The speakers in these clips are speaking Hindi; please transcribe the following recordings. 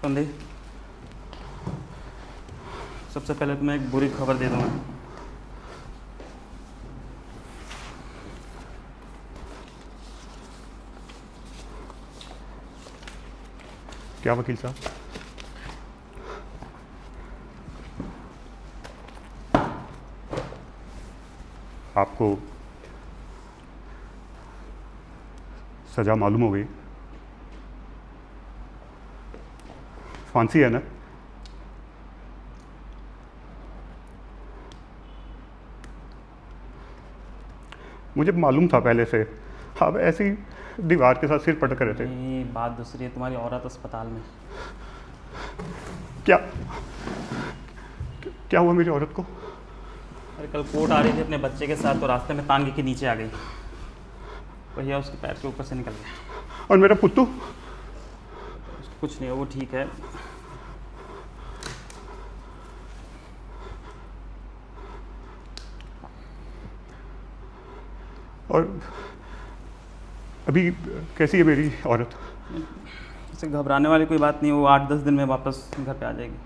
फंदे, सबसे पहले तुम्हें एक बुरी खबर दे दूँगा। क्या वकील साहब? आपको सजा मालूम हो गई? फांसी है ना? मुझे मालूम था पहले से, आप ऐसे ही दीवार के साथ सिर पटक रहे थे। ये बात दूसरी है, तुम्हारी औरत अस्पताल में। क्या क्या हुआ मेरी औरत को? अरे कल कोर्ट आ रही थी अपने बच्चे के साथ, तो रास्ते में तांगे के नीचे आ गई, भैया उसके पैर के ऊपर से निकल गया। और मेरा पुत्तू? कुछ नहीं है, वो ठीक है। और अभी कैसी है मेरी औरत? इससे घबराने वाली कोई बात नहीं, वो 8-10 दिन में वापस घर पे आ जाएगी।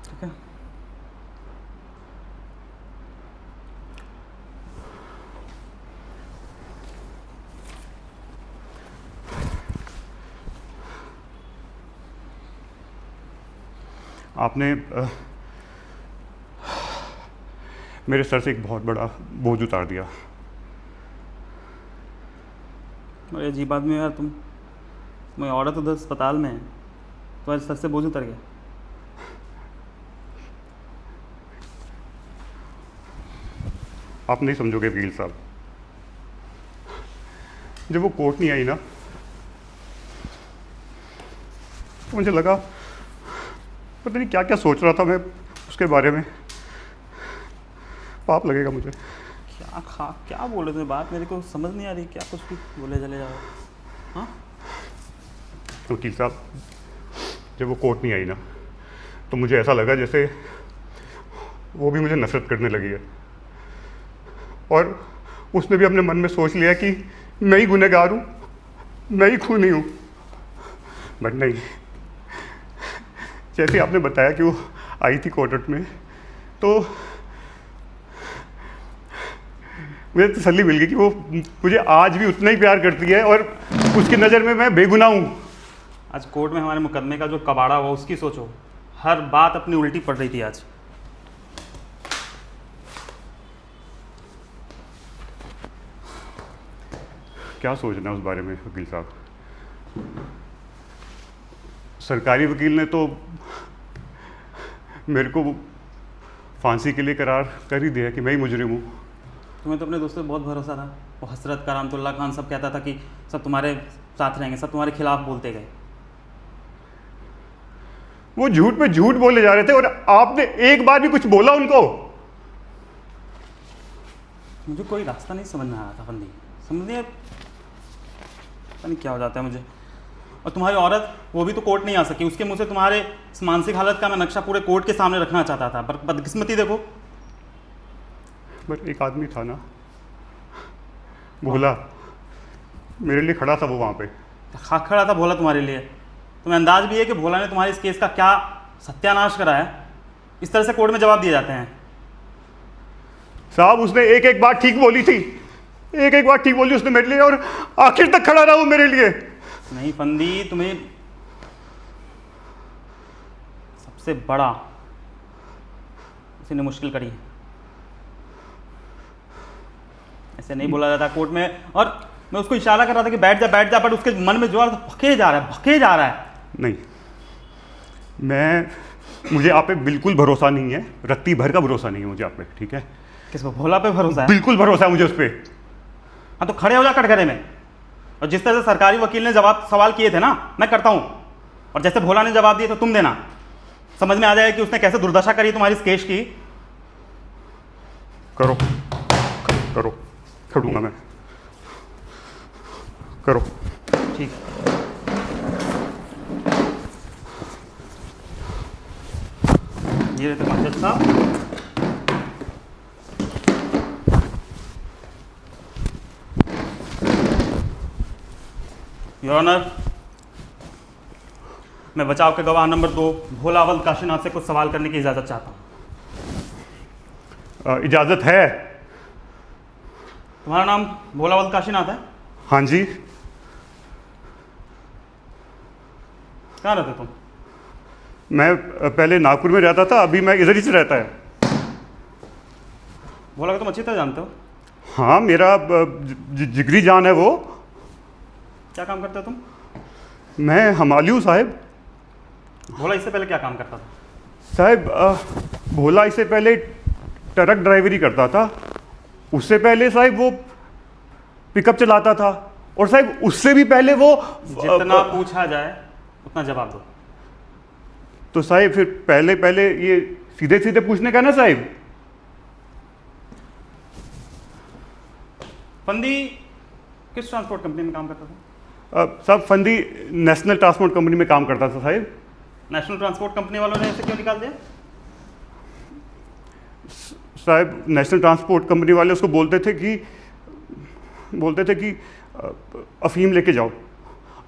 ठीक है। आपने मेरे सर से एक बहुत बड़ा बोझ उतार दिया। अरे अजीब आदमी हो यार तुम। तुम्हारी औरत उधर अस्पताल में है, तुम्हारे सर से बोझ उतर गया। आप नहीं समझोगे वकील साहब, जब वो कोर्ट नहीं आई ना, तो मुझे लगा पता नहीं क्या क्या सोच रहा था मैं उसके बारे में। पाप लगेगा मुझे। क्या बोल रहे थे? बात मेरे को समझ नहीं आ रही, क्या कुछ भी बोले चले जाओ। हाँ वकील साहब, जब वो कोर्ट नहीं आई ना, तो मुझे ऐसा लगा जैसे वो भी मुझे नफरत करने लगी है, और उसने भी अपने मन में सोच लिया कि मैं ही गुनहगार हूँ, मैं ही खूनी हूँ। बट नहीं, जैसे आपने बताया कि वो आई थी कोर्ट में, तो मुझे तसल्ली मिल गई कि वो मुझे आज भी उतना ही प्यार करती है, और उसकी नज़र में मैं बेगुनाह हूँ। आज कोर्ट में हमारे मुकदमे का जो कबाड़ा हुआ उसकी सोचो, हर बात अपनी उल्टी पड़ रही थी आज। क्या सोचना है उस बारे में वकील साहब? सरकारी वकील ने तो मेरे को फांसी के लिए करार कर ही दिया कि मैं ही मुजरिम हूँ। तुम्हें तो अपने दोस्तों पे बहुत भरोसा था। वो हसरत, करामतुल्लाह खान सब कहता था कि सब तुम्हारे साथ रहेंगे, सब तुम्हारे खिलाफ बोलते गए। वो झूठ पे झूठ बोले जा रहे थे, और आपने एक बार भी कुछ बोला उनको? मुझे कोई रास्ता नहीं समझ में आ रहा था बंदी, समझिए पता नहीं क्या हो जाता है मुझे। और तुम्हारी औरत, वो भी तो कोर्ट नहीं आ सकी, उसके मुंह से तुम्हारे इस मानसिक हालत का मैं नक्शा पूरे कोर्ट के सामने रखना चाहता था, पर बदकिस्मती देखो। बट एक आदमी था ना, भोला, मेरे लिए खड़ा था वो वहाँ पे। खड़ा था भोला तुम्हारे लिए? तुम्हें अंदाज भी है कि भोला ने तुम्हारे इस केस का क्या सत्यानाश करा है? इस तरह से कोर्ट में जवाब दिए जाते हैं साहब, उसने एक एक बात ठीक बोली थी, एक एक बात ठीक बोली उसने मेरे लिए, और आखिर तक खड़ा रहा वो मेरे लिए। नहीं फंदी, तुम्हें सबसे बड़ा इसी ने मुश्किल करी है। ऐसे नहीं बोला जाता कोर्ट में। और मैं उसको इशारा कर रहा था कि बैठ जा बैठ जा, बट उसके मन में जो आ रहा था, भके जा रहा है। नहीं, मुझे आप पे बिल्कुल भरोसा नहीं है, रत्ती भर का भरोसा नहीं है मुझे आप पे। ठीक है? किस पे? भोला पे भरोसा है? बिल्कुल भरोसा है मुझे उस पर। हाँ तो खड़े हो जा कटघरे में, और जिस तरह से सरकारी वकील ने सवाल किए थे ना, मैं करता हूँ, और जैसे भोला ने जवाब दिए तो तुम देना। समझ में आ जाएगा कि उसने कैसे दुर्दशा करी तुम्हारी इस केस की। करो करो, खड़ूंगा मैं, करो। ठीक है। ये रहते पंकज साहब। योर ऑनर, मैं बचाव के गवाह नंबर 2 भोलावल काशीनाथ से कुछ सवाल करने की इजाज़त चाहता हूँ। इजाज़त है। तुम्हारा नाम भोलावल काशीनाथ है? हाँ जी। कहाँ रहते तुम? मैं पहले नागपुर में रहता था, अभी मैं इधर ही से रहता है। भोला को तुम अच्छी तरह जानते हो? हाँ, मेरा जिगरी जान है वो। क्या काम करते हो तुम? मैं हमाली हूँ साहब। भोला इससे पहले क्या काम करता था? साहब भोला इससे पहले ट्रक ड्राइवरी करता था, उससे पहले साहब वो पिकअप चलाता था, और साहब उससे भी पहले वो जितना पूछा जाए उतना जवाब दो। तो साहब फिर पहले पहले ये सीधे सीधे पूछने का ना साहब। फंदी किस ट्रांसपोर्ट कंपनी में काम करता था? साहब फंदी नेशनल ट्रांसपोर्ट कंपनी में काम करता था साहब। नेशनल ट्रांसपोर्ट कंपनी वालों ने इसे क्यों निकाल दिया? साहब नेशनल ट्रांसपोर्ट कंपनी वाले उसको बोलते थे कि अफीम लेके जाओ,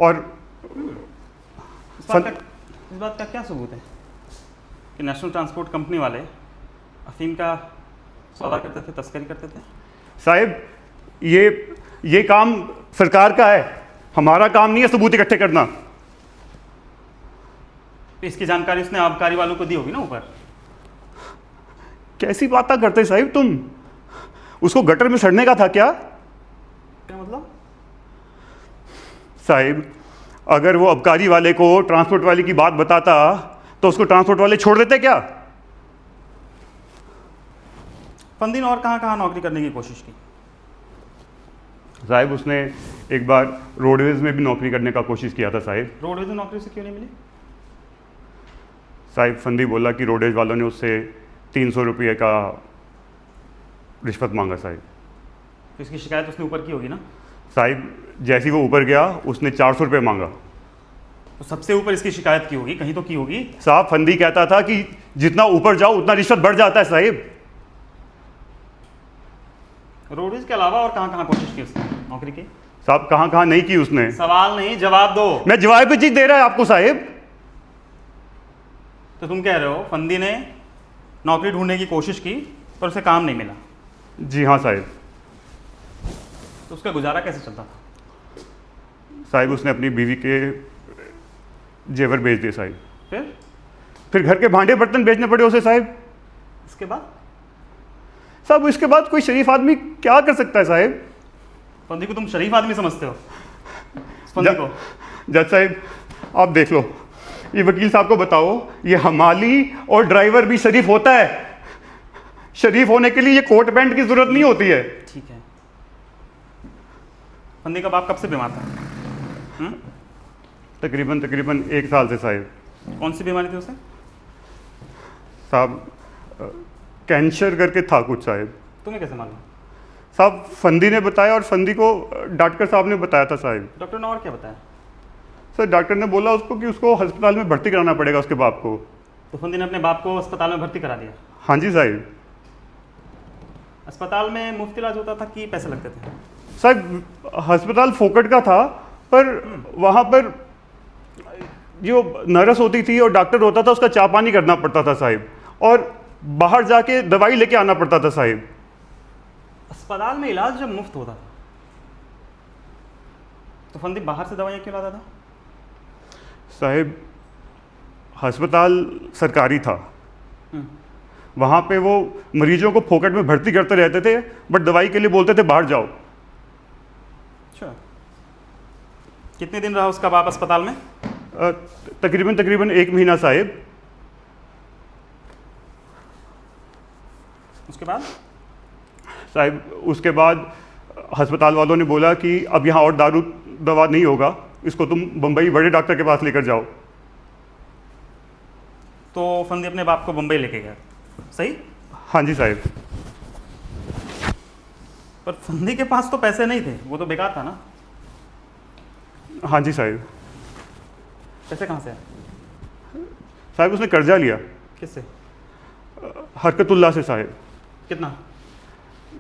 और इस बात का क्या सबूत है कि नेशनल ट्रांसपोर्ट कंपनी वाले अफीम का सौदा करते थे, तस्करी करते थे? साहब ये काम सरकार का है, हमारा काम नहीं है सबूत इकट्ठे करना। तो इसकी जानकारी उसने आबकारी वालों को दी होगी ना ऊपर? कैसी बातें करते साहब तुम? उसको गटर में सड़ने का था क्या? क्या मतलब? साहब अगर वो आबकारी वाले को ट्रांसपोर्ट वाले की बात बताता तो उसको ट्रांसपोर्ट वाले छोड़ देते क्या? फंदी ने और कहाँ कहाँ नौकरी करने की कोशिश की? साहब उसने एक बार रोडवेज में भी नौकरी करने का कोशिश किया था साहब। रोडवेज में नौकरी से क्यों नहीं मिली? साहब फंदी बोला कि रोडवेज वालों ने उससे 300 रुपये का रिश्वत मांगा साहब। तो इसकी शिकायत उसने ऊपर की होगी ना? साहब जैसे ही वो ऊपर गया उसने 400 रुपये मांगा। तो सबसे ऊपर इसकी शिकायत की होगी, कहीं तो की होगी। साहब फंदी कहता था कि जितना ऊपर जाओ उतना रिश्वत बढ़ जाता है साहब। रोडवेज के अलावा और कहाँ कहाँ कोशिश की उसने नौकरी की? साहब कहाँ कहाँ नहीं की उसने। सवाल नहीं, जवाब दो। मैं जवाब की चीज दे रहा है आपको साहब। तो तुम कह रहे हो फंदी ने नौकरी ढूंढने की कोशिश की पर उसे काम नहीं मिला? जी हाँ साहब। तो उसका गुजारा कैसे चलता था? साहब उसने अपनी बीवी के जेवर बेच दिए साहब। फिर घर के भांडे बर्तन बेचने पड़े उसे साहब। इसके बाद? साहब इसके बाद कोई शरीफ आदमी क्या कर सकता है साहब? फंदी को तुम शरीफ आदमी समझते हो? फंदी को जज साहब आप देख लो, ये वकील साहब को बताओ, ये हमाली और ड्राइवर भी शरीफ होता है। शरीफ होने के लिए ये कोट पैंट की जरूरत नहीं होती है। ठीक है। फंदी का बाप कब से बीमार था? तकरीबन 1 साल से साहब। कौन सी बीमारी थी उसे? साहब कैंसर करके था कुछ साहब। तुम्हें कैसे मालूम? साहब फंदी ने बताया, और फंदी को डॉक्टर साहब ने बताया था साहब। डॉक्टर ने और क्या बताया? सर डॉक्टर ने बोला उसको कि उसको अस्पताल में भर्ती कराना पड़ेगा उसके बाप को। तो फंदी ने अपने बाप को अस्पताल में भर्ती करा दिया? हाँ जी साहब। अस्पताल में मुफ्त इलाज होता था कि पैसे लगते थे? साहब अस्पताल फोकट का था, पर वहाँ पर जो नर्स होती थी और डॉक्टर होता था उसका चाय पानी करना पड़ता था साहब, और बाहर जाके दवाई लेके आना पड़ता था साहब। अस्पताल में इलाज जब मुफ्त होता था तो फंदी बाहर से दवाइयाँ क्यों लाता था? साहब अस्पताल सरकारी था, वहाँ पे वो मरीजों को फोकट में भर्ती करते रहते थे, बट दवाई के लिए बोलते थे बाहर जाओ। अच्छा, कितने दिन रहा उसका बाप अस्पताल में? तकरीबन 1 महीना साहब। उसके बाद? साहब उसके बाद अस्पताल वालों ने बोला कि अब यहाँ और दारू दवा नहीं होगा, इसको तुम बम्बई बड़े डॉक्टर के पास लेकर जाओ। तो फंदी अपने बाप को बम्बई लेके गया, सही? हाँ जी साहब। पर फंदी के पास तो पैसे नहीं थे, वो तो बेकार था ना? हाँ जी साहब। पैसे कहाँ से आए? साहब उसने कर्जा लिया। किससे? हरकतुल्ला से साहब। कितना?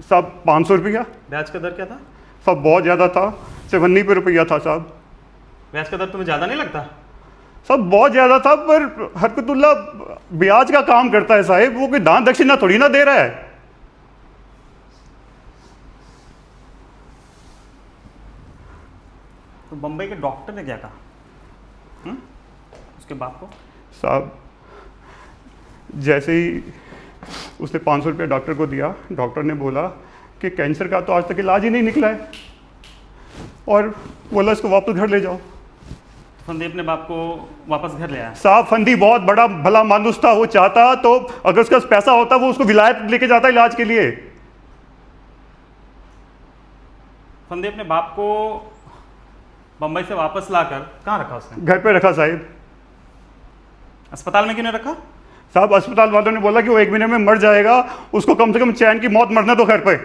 साहब 500 रुपया। ब्याज का दर क्या था? साहब बहुत ज़्यादा था, 57 रुपया था साहब। ब्याज का दर तुम्हें ज़्यादा नहीं लगता? सब बहुत ज़्यादा था, पर हरकतुल्ला ब्याज का काम करता है साहिब, वो कोई दान दक्षिणा थोड़ी ना दे रहा है। तो बम्बई के डॉक्टर ने क्या कहा? उसके बाप को? साहब जैसे ही उसने 500 रुपया डॉक्टर को दिया, डॉक्टर ने बोला कि कैंसर का तो आज तक इलाज ही नहीं निकला है, और बोला इसको वापस घर ले जाओ। फंदी अपने बाप को वापस घर ले आया? साहब फंदी बहुत बड़ा भला मानुस था, वो चाहता तो अगर उसके पास पैसा होता वो उसको विलायत लेके जाता इलाज के लिए। फंदी अपने बाप को बम्बई से वापस लाकर कहाँ रखा उसने? घर पे रखा साहिब। अस्पताल में क्यों नहीं रखा? साहब अस्पताल वालों ने बोला कि वो 1 महीने में मर जाएगा, उसको कम से कम चैन की मौत मरने दो घर पे।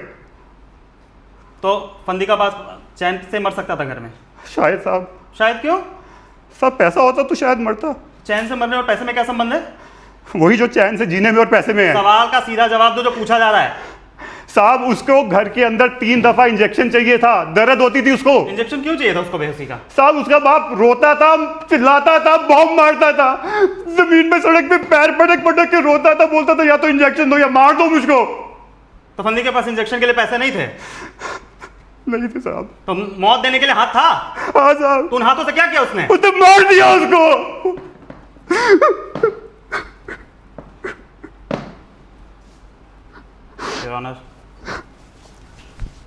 तो फंदी का बाप चैन से मर सकता था घर में? शायद साहब। शायद क्यों? साहब पैसा होता तो शायद मरता। चैन से मरने और पैसे में क्या संबंध है? वही जो चैन से जीने में और पैसे में है। सवाल का सीधा जवाब दो जो पूछा जा रहा है। साहब उसको घर के अंदर 3 दफा इंजेक्शन चाहिए था, दर्द होती थी उसको। इंजेक्शन क्यों चाहिए था उसको बेहोशी का? साहब उसका बाप रोता था, चिल्लाता था, बॉम्ब मारता था, जमीन पे सड़क पे पैर पटक पटक के रोता था, बोलता था या तो इंजेक्शन दो या मार दो मुझको। तो फंदी के पास इंजेक्शन के लिए पैसे नहीं थे? नहीं थे साहब। तो मौत देने के लिए हाथ था? हाँ साहब। तो उन हाथों से क्या किया उसने? उसने मार दिया उसको। Your Honor,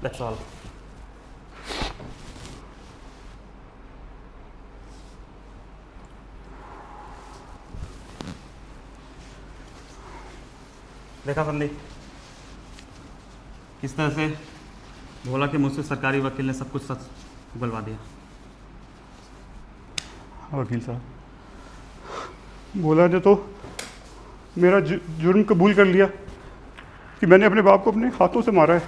that's all. देखा फंदी किस तरह से बोला कि मुझसे सरकारी वकील ने सब कुछ सच उगलवा दिया। वकील साहब बोला ने तो मेरा जुर्म कबूल कर लिया कि मैंने अपने बाप को अपने हाथों से मारा है।